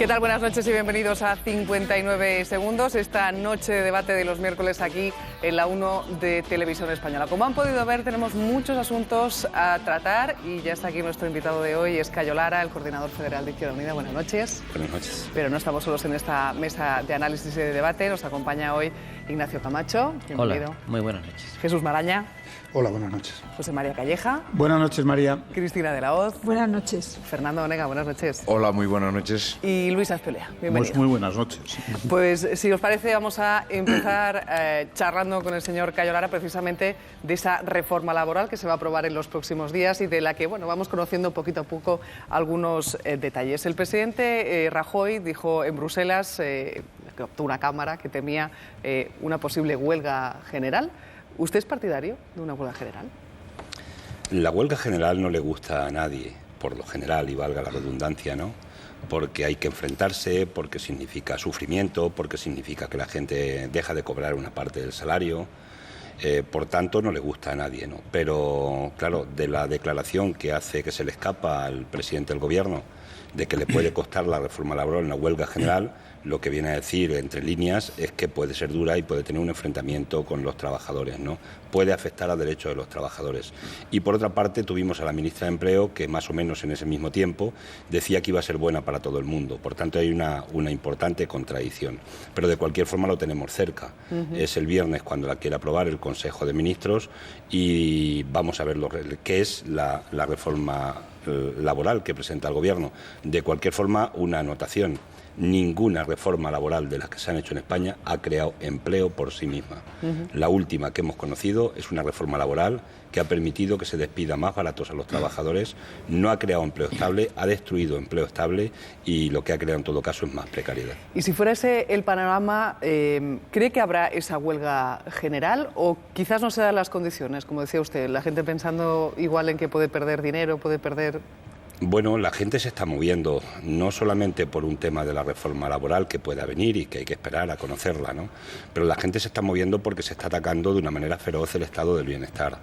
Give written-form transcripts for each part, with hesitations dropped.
¿Qué tal? Buenas noches y bienvenidos a 59 segundos, esta noche de debate de los miércoles aquí en la 1 de Televisión Española. Como han podido ver, tenemos muchos asuntos a tratar y ya está aquí nuestro invitado de hoy, es Cayo Lara, el coordinador federal de Izquierda Unida. Buenas noches. Buenas noches. Pero no estamos solos en esta mesa de análisis y de debate, nos acompaña hoy Ignacio Camacho. Bienvenido. Hola, muy buenas noches. Jesús Maraña. Hola, buenas noches. José María Calleja. Buenas noches, María. Cristina de la Hoz. Buenas noches. Fernando Onega, buenas noches. Hola, muy buenas noches. Y Luis Azpelea, bienvenido. Muy buenas noches. Pues si os parece vamos a empezar charlando con el señor Cayo Lara precisamente de esa reforma laboral que se va a aprobar en los próximos días y de la que vamos conociendo poquito a poco algunos detalles. El presidente Rajoy dijo en Bruselas que optó una cámara que temía una posible huelga general. ¿Usted es partidario de una huelga general? La huelga general no le gusta a nadie, por lo general, y valga la redundancia, ¿no? Porque hay que enfrentarse, porque significa sufrimiento, porque significa que la gente deja de cobrar una parte del salario. Por tanto, no le gusta a nadie, ¿no? Pero, claro, de la declaración que hace que se le escapa al presidente del Gobierno de que le puede costar la reforma laboral en la huelga general, lo que viene a decir entre líneas es que puede ser dura y puede tener un enfrentamiento con los trabajadores, ¿no? Puede afectar a derechos de los trabajadores. Y por otra parte tuvimos a la ministra de Empleo que más o menos en ese mismo tiempo decía que iba a ser buena para todo el mundo. Por tanto hay una importante contradicción. Pero de cualquier forma lo tenemos cerca. Es el viernes cuando la quiere aprobar el Consejo de Ministros y vamos a ver qué es la reforma laboral que presenta el Gobierno. De cualquier forma, una anotación. Ninguna reforma laboral de las que se han hecho en España ha creado empleo por sí misma. La última que hemos conocido es una reforma laboral que ha permitido que se despida más baratos a los trabajadores, no ha creado empleo estable, ha destruido empleo estable y lo que ha creado en todo caso es más precariedad. Y si fuera ese el panorama, ¿cree que habrá esa huelga general o quizás no se dan las condiciones, como decía usted, la gente pensando igual en que puede perder dinero, puede perder... Bueno, la gente se está moviendo, no solamente por un tema de la reforma laboral que pueda venir y que hay que esperar a conocerla, ¿no? Pero la gente se está moviendo porque se está atacando de una manera feroz el estado del bienestar.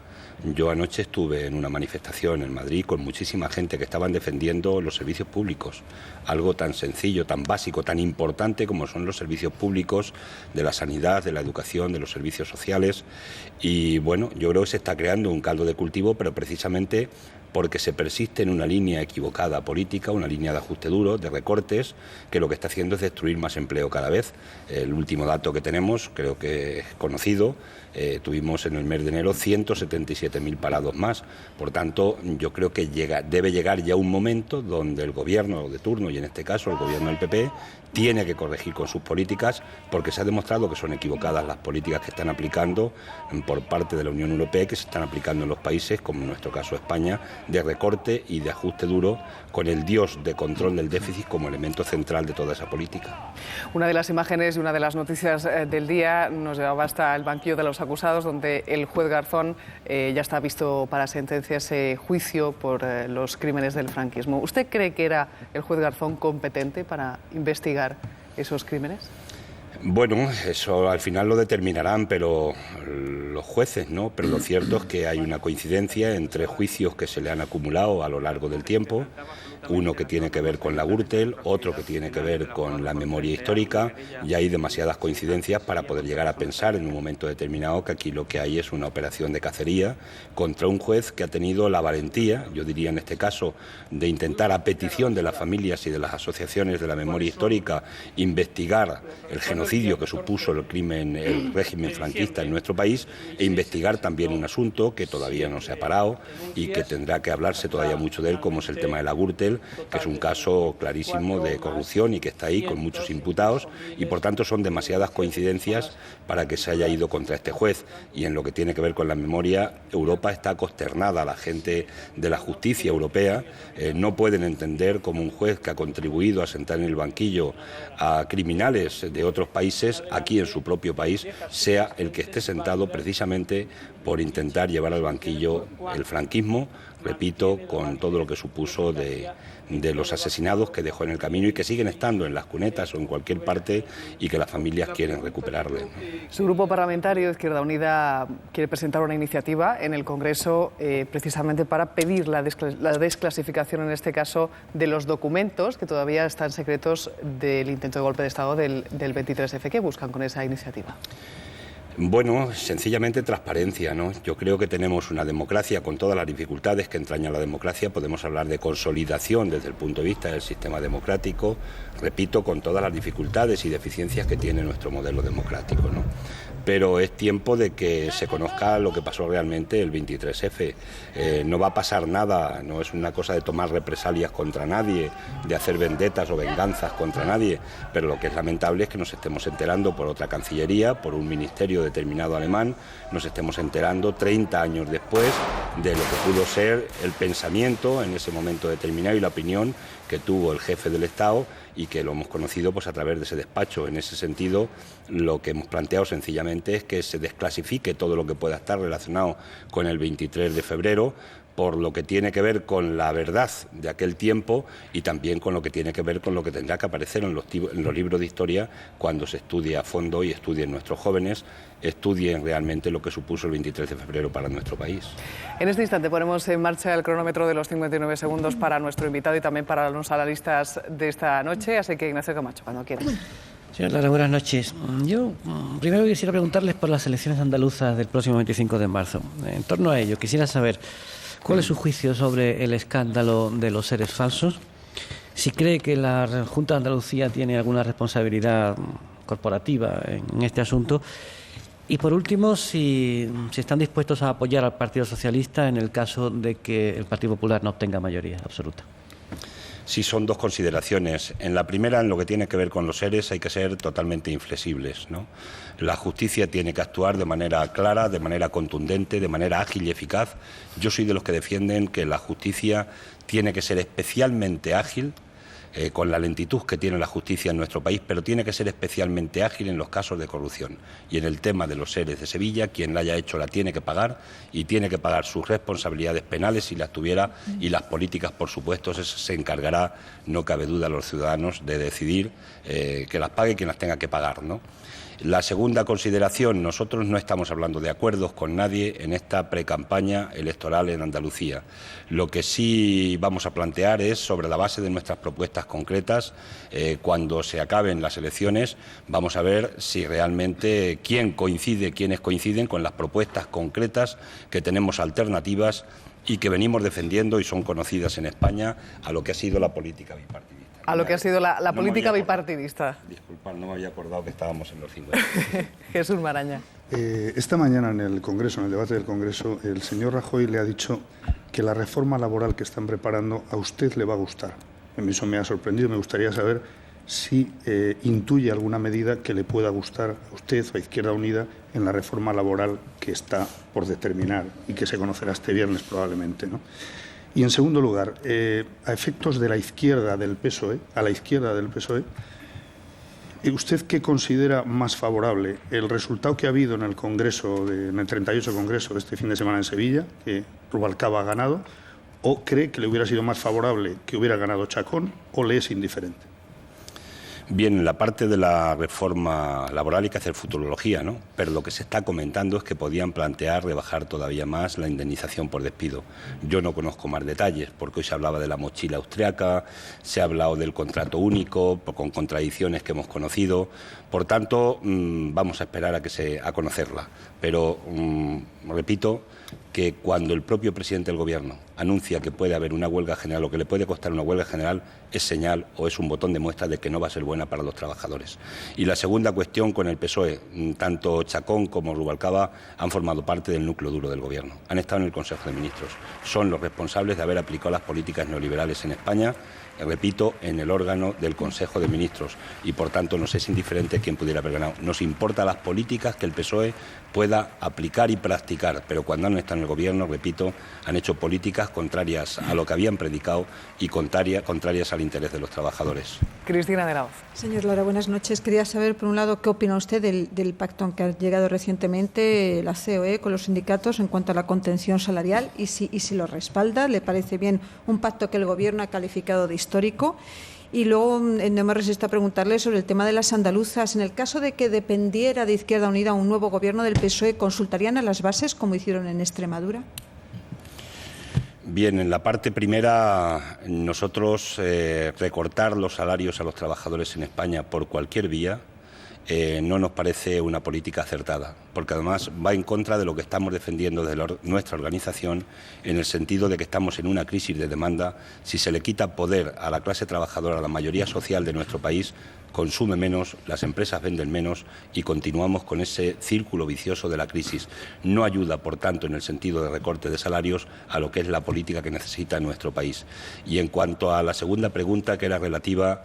Yo anoche estuve en una manifestación en Madrid con muchísima gente que estaban defendiendo los servicios públicos, algo tan sencillo, tan básico, tan importante como son los servicios públicos de la sanidad, de la educación, de los servicios sociales. Y bueno, yo creo que se está creando un caldo de cultivo, pero precisamente porque se persiste en una línea equivocada política, una línea de ajuste duro, de recortes, que lo que está haciendo es destruir más empleo cada vez. El último dato que tenemos, creo que es conocido, tuvimos en el mes de enero 177.000 parados más. Por tanto, yo creo que debe llegar ya un momento donde el gobierno de turno, y en este caso el gobierno del PP, tiene que corregir con sus políticas porque se ha demostrado que son equivocadas las políticas que están aplicando por parte de la Unión Europea y que se están aplicando en los países, como en nuestro caso España, de recorte y de ajuste duro, con el dios de control del déficit como elemento central de toda esa política. Una de las imágenes y una de las noticias del día nos llevaba hasta el banquillo de los acusados, donde el juez Garzón ya está visto para sentencia ese juicio por los crímenes del franquismo. ¿Usted cree que era el juez Garzón competente para investigar esos crímenes? Bueno, eso al final lo determinarán, pero los jueces, ¿no? Pero lo cierto es que hay una coincidencia entre juicios que se le han acumulado a lo largo del tiempo, uno que tiene que ver con la Gürtel, otro que tiene que ver con la memoria histórica, y hay demasiadas coincidencias para poder llegar a pensar en un momento determinado que aquí lo que hay es una operación de cacería contra un juez que ha tenido la valentía, yo diría en este caso, de intentar a petición de las familias y de las asociaciones de la memoria histórica investigar el genocidio que supuso el régimen franquista en nuestro país e investigar también un asunto que todavía no se ha parado y que tendrá que hablarse todavía mucho de él, como es el tema de la Gürtel, que es un caso clarísimo de corrupción y que está ahí con muchos imputados y por tanto son demasiadas coincidencias para que se haya ido contra este juez. Y en lo que tiene que ver con la memoria, Europa está consternada, la gente de la justicia europea no pueden entender cómo un juez que ha contribuido a sentar en el banquillo a criminales de otros países, aquí en su propio país, sea el que esté sentado precisamente por intentar llevar al banquillo el franquismo, repito, con todo lo que supuso de los asesinados que dejó en el camino y que siguen estando en las cunetas o en cualquier parte y que las familias quieren recuperarle, ¿no? Su grupo parlamentario, Izquierda Unida, quiere presentar una iniciativa en el Congreso precisamente para pedir la desclasificación, en este caso, de los documentos que todavía están secretos del intento de golpe de Estado del 23F. ¿Qué buscan con esa iniciativa? Bueno, sencillamente transparencia, ¿no? Yo creo que tenemos una democracia con todas las dificultades que entraña la democracia. Podemos hablar de consolidación desde el punto de vista del sistema democrático, repito, con todas las dificultades y deficiencias que tiene nuestro modelo democrático, ¿no? Pero es tiempo de que se conozca lo que pasó realmente el 23F. No va a pasar nada, no es una cosa de tomar represalias contra nadie, de hacer vendetas o venganzas contra nadie, pero lo que es lamentable es que nos estemos enterando por otra cancillería, por un ministerio determinado alemán, nos estemos enterando 30 años después de lo que pudo ser el pensamiento en ese momento determinado y la opinión que tuvo el jefe del Estado y que lo hemos conocido pues a través de ese despacho. En ese sentido, lo que hemos planteado sencillamente es que se desclasifique todo lo que pueda estar relacionado con el 23 de febrero, por lo que tiene que ver con la verdad de aquel tiempo y también con lo que tiene que ver con lo que tendrá que aparecer en los libros de historia cuando se estudie a fondo y estudien nuestros jóvenes, estudien realmente lo que supuso el 23 de febrero para nuestro país. En este instante ponemos en marcha el cronómetro de los 59 segundos para nuestro invitado y también para los analistas de esta noche, así que Ignacio Camacho, cuando quieras. Señor Lara, buenas noches. Yo primero quisiera preguntarles por las elecciones andaluzas del próximo 25 de marzo. En torno a ello, quisiera saber ¿cuál es su juicio sobre el escándalo de los seres falsos? Si cree que la Junta de Andalucía tiene alguna responsabilidad corporativa en este asunto. Y por último, si están dispuestos a apoyar al Partido Socialista en el caso de que el Partido Popular no obtenga mayoría absoluta. Sí, son dos consideraciones. En la primera, en lo que tiene que ver con los seres, hay que ser totalmente inflexibles, ¿no? La justicia tiene que actuar de manera clara, de manera contundente, de manera ágil y eficaz. Yo soy de los que defienden que la justicia tiene que ser especialmente ágil, con la lentitud que tiene la justicia en nuestro país, pero tiene que ser especialmente ágil en los casos de corrupción. Y en el tema de los seres de Sevilla, quien la haya hecho la tiene que pagar y tiene que pagar sus responsabilidades penales si las tuviera, y las políticas, por supuesto, se encargará, no cabe duda, a los ciudadanos de decidir que las pague quien las tenga que pagar, ¿no? La segunda consideración, nosotros no estamos hablando de acuerdos con nadie en esta precampaña electoral en Andalucía. Lo que sí vamos a plantear es, sobre la base de nuestras propuestas concretas, cuando se acaben las elecciones, vamos a ver si realmente quiénes coinciden con las propuestas concretas que tenemos alternativas y que venimos defendiendo y son conocidas en España a lo que ha sido la política bipartidista. A lo que ha sido la política bipartidista. Disculpad, no me había acordado que estábamos en los 50. Jesús Maraña. Esta mañana en el Congreso, en el debate del Congreso, el señor Rajoy le ha dicho que la reforma laboral que están preparando a usted le va a gustar. A mí eso me ha sorprendido. Me gustaría saber si intuye alguna medida que le pueda gustar a usted o a Izquierda Unida en la reforma laboral que está por determinar y que se conocerá este viernes probablemente, ¿no? Y en segundo lugar, a efectos de la izquierda del PSOE, ¿usted qué considera más favorable? ¿El resultado que ha habido en el Congreso, en el 38 Congreso de este fin de semana en Sevilla, que Rubalcaba ha ganado, o cree que le hubiera sido más favorable que hubiera ganado Chacón, o le es indiferente? Bien, en la parte de la reforma laboral hay que hacer futurología, ¿no? Pero lo que se está comentando es que podían plantear rebajar todavía más la indemnización por despido. Yo no conozco más detalles, porque hoy se hablaba de la mochila austriaca, se ha hablado del contrato único, con contradicciones que hemos conocido. Por tanto, vamos a esperar a conocerla. Pero, repito, que cuando el propio presidente del Gobierno anuncia que puede haber una huelga general o que le puede costar una huelga general, es señal o es un botón de muestra de que no va a ser buena para los trabajadores. Y la segunda cuestión con el PSOE, tanto Chacón como Rubalcaba han formado parte del núcleo duro del Gobierno, han estado en el Consejo de Ministros, son los responsables de haber aplicado las políticas neoliberales en España repito, en el órgano del Consejo de Ministros, y por tanto nos es indiferente quién pudiera haber ganado. Nos importan las políticas que el PSOE pueda aplicar y practicar, pero cuando han estado en el gobierno, repito, han hecho políticas contrarias a lo que habían predicado y contrarias al interés de los trabajadores. Cristina de la Hoz. Señor Lara, buenas noches. Quería saber, por un lado, qué opina usted del pacto en que ha llegado recientemente la COE con los sindicatos en cuanto a la contención salarial y si lo respalda. ¿Le parece bien un pacto que el Gobierno ha calificado de histórico? Y luego no me resisto a preguntarle sobre el tema de las andaluzas. En el caso de que dependiera de Izquierda Unida un nuevo gobierno del PSOE, ¿consultarían a las bases como hicieron en Extremadura? Bien, en la parte primera, nosotros recortar los salarios a los trabajadores en España por cualquier vía no nos parece una política acertada, porque además va en contra de lo que estamos defendiendo desde nuestra organización, en el sentido de que estamos en una crisis de demanda. Si se le quita poder a la clase trabajadora, a la mayoría social de nuestro país, consume menos, las empresas venden menos y continuamos con ese círculo vicioso de la crisis. No ayuda, por tanto, en el sentido de recorte de salarios, a lo que es la política que necesita nuestro país. Y en cuanto a la segunda pregunta, que era relativa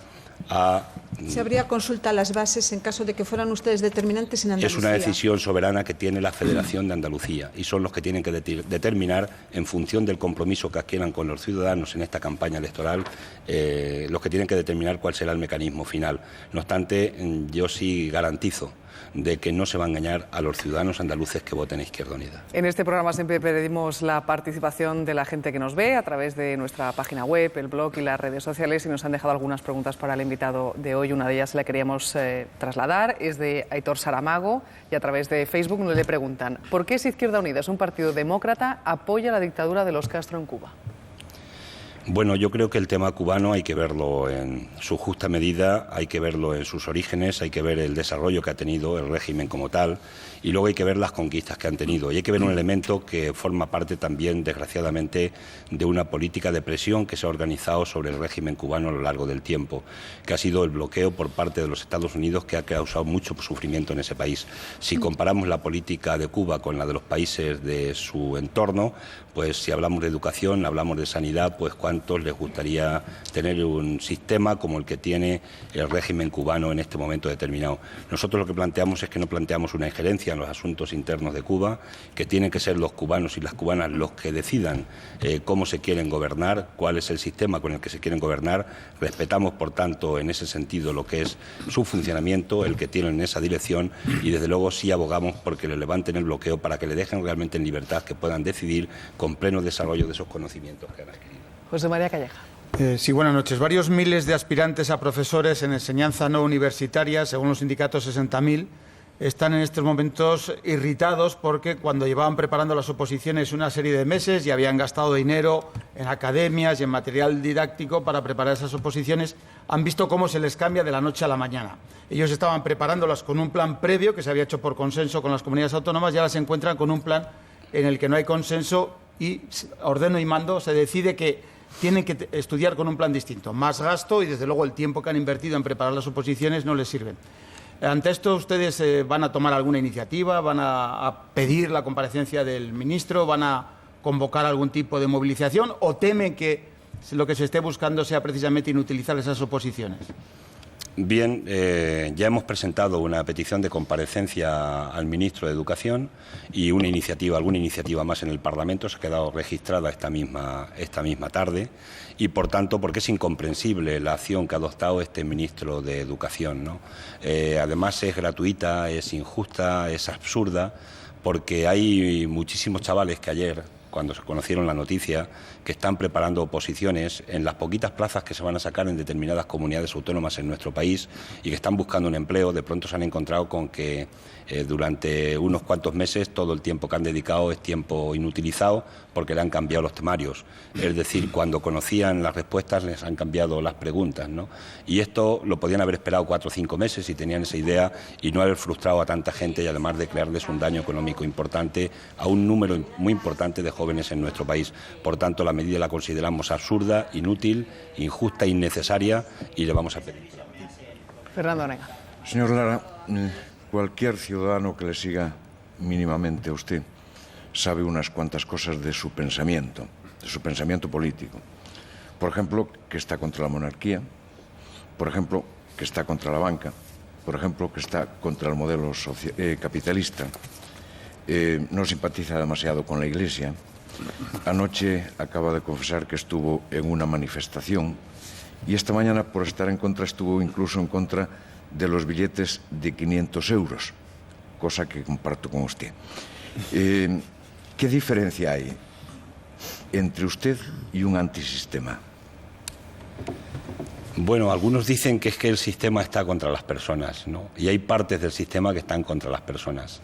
a... ¿Se habría consulta a las bases en caso de que fueran ustedes determinantes en Andalucía? Es una decisión soberana que tiene la Federación de Andalucía y son los que tienen que determinar, en función del compromiso que adquieran con los ciudadanos en esta campaña electoral, los que tienen que determinar cuál será el mecanismo final. No obstante, yo sí garantizo de que no se va a engañar a los ciudadanos andaluces que voten a Izquierda Unida. En este programa siempre pedimos la participación de la gente que nos ve a través de nuestra página web, el blog y las redes sociales, y nos han dejado algunas preguntas para el invitado de hoy. Una de ellas la queríamos trasladar, es de Aitor Saramago, y a través de Facebook nos le preguntan: ¿por qué, si Izquierda Unida es un partido demócrata, apoya la dictadura de los Castro en Cuba? Bueno, yo creo que el tema cubano hay que verlo en su justa medida, hay que verlo en sus orígenes, hay que ver el desarrollo que ha tenido el régimen como tal, y luego hay que ver las conquistas que han tenido. Y hay que ver un elemento que forma parte también, desgraciadamente, de una política de presión que se ha organizado sobre el régimen cubano a lo largo del tiempo, que ha sido el bloqueo por parte de los Estados Unidos, que ha causado mucho sufrimiento en ese país. Si comparamos la política de Cuba con la de los países de su entorno, pues si hablamos de educación, hablamos de sanidad, pues ¿cuántos les gustaría tener un sistema como el que tiene el régimen cubano en este momento determinado? Nosotros lo que planteamos es que no planteamos una injerencia en los asuntos internos de Cuba, que tienen que ser los cubanos y las cubanas los que decidan cómo se quieren gobernar, cuál es el sistema con el que se quieren gobernar. Respetamos, por tanto, en ese sentido lo que es su funcionamiento, el que tienen en esa dirección, y desde luego sí abogamos porque le levanten el bloqueo para que le dejen realmente en libertad, que puedan decidir con pleno desarrollo de esos conocimientos que han adquirido. José María Calleja. Sí, buenas noches. Varios miles de aspirantes a profesores en enseñanza no universitaria, según los sindicatos 60.000, están en estos momentos irritados porque cuando llevaban preparando las oposiciones una serie de meses y habían gastado dinero en academias y en material didáctico para preparar esas oposiciones, han visto cómo se les cambia de la noche a la mañana. Ellos estaban preparándolas con un plan previo que se había hecho por consenso con las comunidades autónomas y ahora se encuentran con un plan en el que no hay consenso y, ordeno y mando, se decide que tienen que estudiar con un plan distinto. Más gasto y, desde luego, el tiempo que han invertido en preparar las oposiciones no les sirven. Ante esto, ¿ustedes van a tomar alguna iniciativa? ¿Van a pedir la comparecencia del ministro? ¿Van a convocar algún tipo de movilización? ¿O temen que lo que se esté buscando sea precisamente inutilizar esas oposiciones? Bien, ya hemos presentado una petición de comparecencia al ministro de Educación y alguna iniciativa más en el Parlamento se ha quedado registrada esta misma tarde, y por tanto, porque es incomprensible la acción que ha adoptado este ministro de Educación, ¿no? Además es gratuita, es injusta, es absurda, porque hay muchísimos chavales que ayer, cuando se conocieron la noticia, que están preparando oposiciones en las poquitas plazas que se van a sacar en determinadas comunidades autónomas en nuestro país y que están buscando un empleo. De pronto se han encontrado con que durante unos cuantos meses todo el tiempo que han dedicado es tiempo inutilizado porque le han cambiado los temarios. Es decir, cuando conocían las respuestas les han cambiado las preguntas, ¿no? Y esto lo podían haber esperado 4 o 5 meses si tenían esa idea y no haber frustrado a tanta gente y además de crearles un daño económico importante a un número muy importante de jóvenes en nuestro país. Por tanto, la medida la consideramos absurda, inútil, injusta, innecesaria y le vamos a pedir. Fernando Onega. Señor Lara, cualquier ciudadano que le siga mínimamente a usted sabe unas cuantas cosas de su pensamiento político. Por ejemplo, que está contra la monarquía, por ejemplo, que está contra la banca, por ejemplo, que está contra el modelo capitalista, no simpatiza demasiado con la Iglesia. Anoche acaba de confesar que estuvo en una manifestación y esta mañana, por estar en contra, estuvo incluso en contra de los billetes de 500 euros, cosa que comparto con usted. ¿Qué diferencia hay entre usted y un antisistema? Bueno, algunos dicen que es que el sistema está contra las personas, ¿no? Y hay partes del sistema que están contra las personas.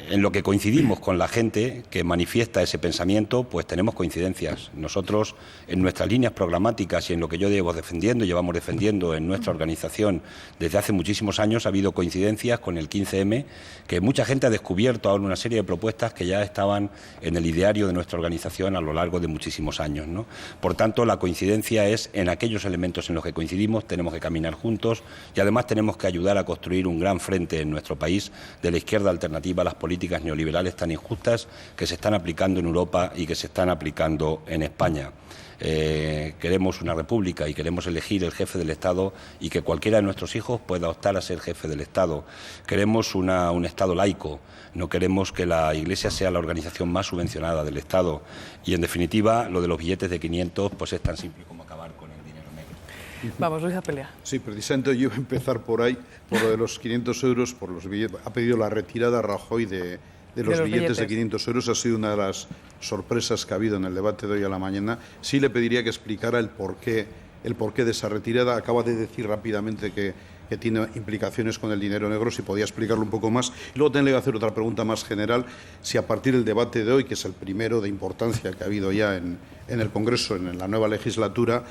En lo que coincidimos con la gente que manifiesta ese pensamiento, pues tenemos coincidencias. Nosotros, en nuestras líneas programáticas y en lo que yo llevamos defendiendo en nuestra organización desde hace muchísimos años, ha habido coincidencias con el 15M, que mucha gente ha descubierto ahora una serie de propuestas que ya estaban en el ideario de nuestra organización a lo largo de muchísimos años, ¿no? Por tanto, la coincidencia es en aquellos elementos en los que coincidimos, tenemos que caminar juntos y además tenemos que ayudar a construir un gran frente en nuestro país de la izquierda alternativa a las políticas neoliberales tan injustas que se están aplicando en Europa y que se están aplicando en España. Queremos una república y queremos elegir el jefe del Estado y que cualquiera de nuestros hijos pueda optar a ser jefe del Estado. Queremos un Estado laico, no queremos que la Iglesia sea la organización más subvencionada del Estado y, en definitiva, lo de los billetes de 500 pues es tan simple como acabar con el dinero negro. Vamos, Luis Apelea. Sí, precisamente yo iba a empezar por ahí, por lo de los 500 euros, por los billetes. Ha pedido la retirada Rajoy de los billetes de 500 euros. Ha sido una de las sorpresas que ha habido en el debate de hoy a la mañana. Sí le pediría que explicara el porqué de esa retirada. Acaba de decir rápidamente que tiene implicaciones con el dinero negro, si podía explicarlo un poco más. Y luego tendré que hacer otra pregunta más general, si a partir del debate de hoy, que es el primero de importancia que ha habido ya en el Congreso, en la nueva legislatura,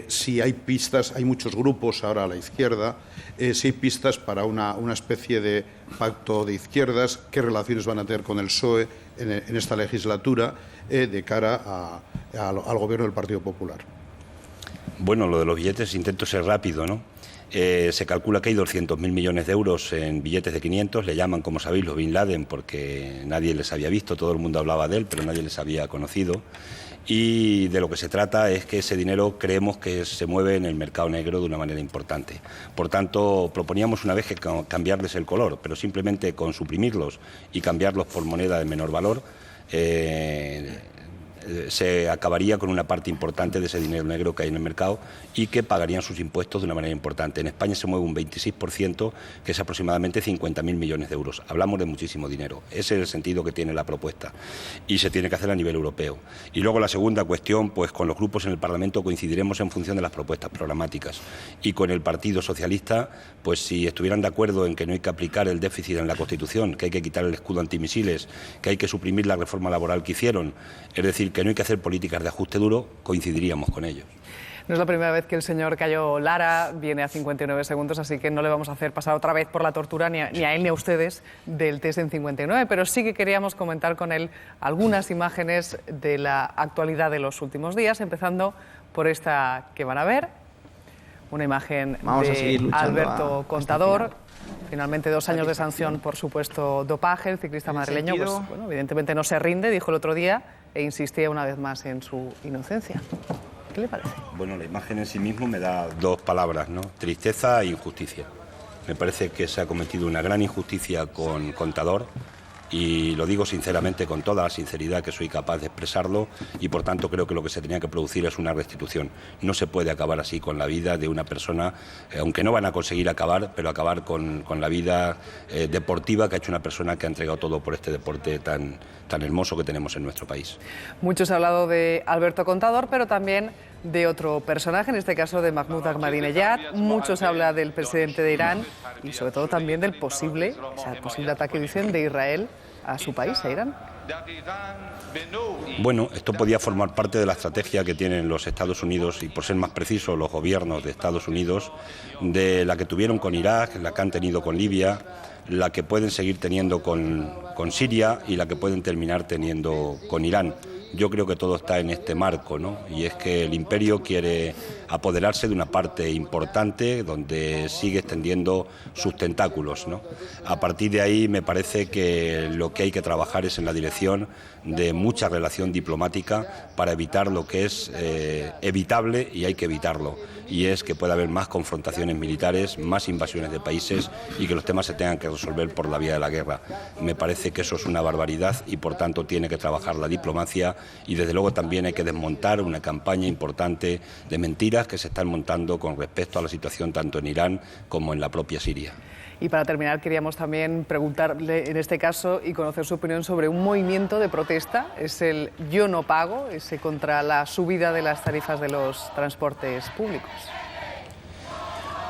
si hay pistas, hay muchos grupos ahora a la izquierda, si hay pistas para una especie de pacto de izquierdas, qué relaciones van a tener con el PSOE en esta legislatura de cara al gobierno del Partido Popular. Bueno, lo de los billetes, intento ser rápido, ¿no? Se calcula que hay 200.000 millones de euros en billetes de 500, le llaman, como sabéis, los Bin Laden, porque nadie les había visto, todo el mundo hablaba de él, pero nadie les había conocido. Y de lo que se trata es que ese dinero creemos que se mueve en el mercado negro de una manera importante. Por tanto, proponíamos una vez que cambiarles el color, pero simplemente con suprimirlos y cambiarlos por moneda de menor valor, se acabaría con una parte importante de ese dinero negro que hay en el mercado y que pagarían sus impuestos de una manera importante. En España se mueve un 26%, que es aproximadamente 50.000 millones de euros. Hablamos de muchísimo dinero. Ese es el sentido que tiene la propuesta y se tiene que hacer a nivel europeo. Y luego la segunda cuestión, pues con los grupos en el Parlamento coincidiremos en función de las propuestas programáticas. Y con el Partido Socialista, pues si estuvieran de acuerdo en que no hay que aplicar el déficit en la Constitución, que hay que quitar el escudo antimisiles, que hay que suprimir la reforma laboral que hicieron, es decir, que no hay que hacer políticas de ajuste duro, coincidiríamos con ellos. No es la primera vez que el señor Cayo Lara viene a 59 segundos, así que no le vamos a hacer pasar otra vez por la tortura ni a él ni a ustedes del test en 59, pero sí que queríamos comentar con él algunas imágenes de la actualidad de los últimos días, empezando por esta que van a ver, una imagen de Alberto Contador. Finalmente 2 años de sanción por supuesto dopaje. El ciclista madrileño, pues, bueno, evidentemente no se rinde, dijo el otro día, e insistía una vez más en su inocencia. ¿Qué le parece? Bueno, la imagen en sí mismo me da 2 palabras, ¿no? Tristeza e injusticia. Me parece que se ha cometido una gran injusticia con Contador y lo digo sinceramente, con toda la sinceridad que soy capaz de expresarlo, y por tanto creo que lo que se tenía que producir es una restitución. No se puede acabar así con la vida de una persona, aunque no van a conseguir acabar, pero acabar con la vida deportiva que ha hecho una persona que ha entregado todo por este deporte tan hermoso que tenemos en nuestro país. Mucho se ha hablado de Alberto Contador, pero también de otro personaje, en este caso de Mahmoud Ahmadinejad. Mucho se habla del presidente de Irán y sobre todo también del posible ataque, dicen, de Israel a su país, a Irán. Bueno, esto podía formar parte de la estrategia que tienen los Estados Unidos y, por ser más preciso, los gobiernos de Estados Unidos, de la que tuvieron con Irak, la que han tenido con Libia, la que pueden seguir teniendo con Siria y la que pueden terminar teniendo con Irán. Yo creo que todo está en este marco, ¿no? Y es que el imperio quiere apoderarse de una parte importante donde sigue extendiendo sus tentáculos, ¿no? A partir de ahí me parece que lo que hay que trabajar es en la dirección de mucha relación diplomática para evitar lo que es evitable y hay que evitarlo, y es que pueda haber más confrontaciones militares, más invasiones de países y que los temas se tengan que resolver por la vía de la guerra. Me parece que eso es una barbaridad y por tanto tiene que trabajar la diplomacia y desde luego también hay que desmontar una campaña importante de mentiras que se están montando con respecto a la situación tanto en Irán como en la propia Siria. Y para terminar, queríamos también preguntarle en este caso y conocer su opinión sobre un movimiento de protesta, es el Yo no pago, ese contra la subida de las tarifas de los transportes públicos.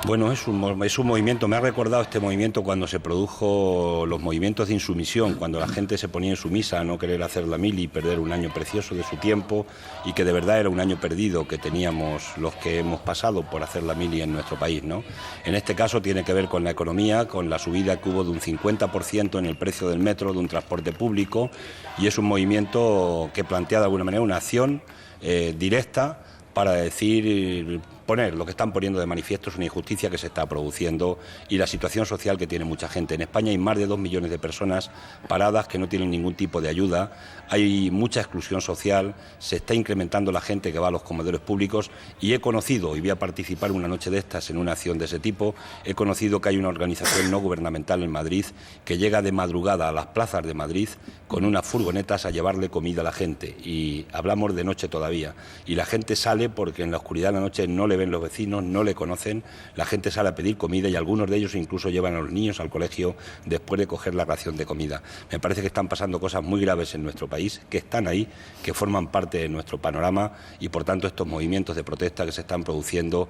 Bueno, es un movimiento, me ha recordado este movimiento cuando se produjo los movimientos de insumisión, cuando la gente se ponía insumisa a no querer hacer la mili y perder un año precioso de su tiempo y que de verdad era un año perdido que teníamos los que hemos pasado por hacer la mili en nuestro país, ¿no? En este caso tiene que ver con la economía, con la subida que hubo de un 50% en el precio del metro, de un transporte público, y es un movimiento que plantea de alguna manera una acción directa para decir, poner lo que están poniendo de manifiesto es una injusticia que se está produciendo y la situación social que tiene mucha gente. En España hay más de 2 millones de personas paradas que no tienen ningún tipo de ayuda, hay mucha exclusión social, se está incrementando la gente que va a los comedores públicos y he conocido, y voy a participar una noche de estas en una acción de ese tipo, he conocido que hay una organización no gubernamental en Madrid que llega de madrugada a las plazas de Madrid con unas furgonetas a llevarle comida a la gente y hablamos de noche todavía y la gente sale porque en la oscuridad de la noche no le ven los vecinos, no le conocen, la gente sale a pedir comida y algunos de ellos incluso llevan a los niños al colegio después de coger la ración de comida. Me parece que están pasando cosas muy graves en nuestro país, que están ahí, que forman parte de nuestro panorama y por tanto estos movimientos de protesta que se están produciendo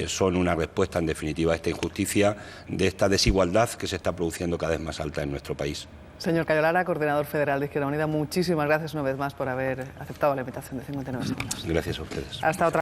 son una respuesta en definitiva a esta injusticia, de esta desigualdad que se está produciendo cada vez más alta en nuestro país. Señor Cayo Lara, coordinador federal de Izquierda Unida, muchísimas gracias una vez más por haber aceptado la invitación de 59 segundos. Gracias a ustedes. Hasta otra.